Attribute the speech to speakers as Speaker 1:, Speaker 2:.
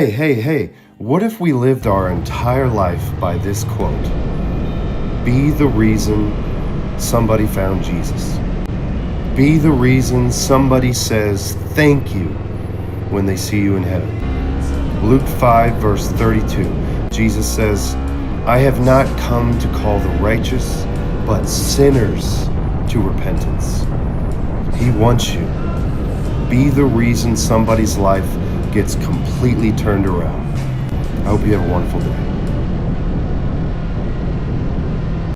Speaker 1: Hey, what if we lived our entire life by this quote? Be the reason somebody found Jesus. Be the reason somebody says thank you when they see you in heaven. Luke 5, verse 32, Jesus says, I have not come to call the righteous, but sinners to repentance. He wants you. Be the reason somebody's life gets completely turned around. I hope you have a wonderful day.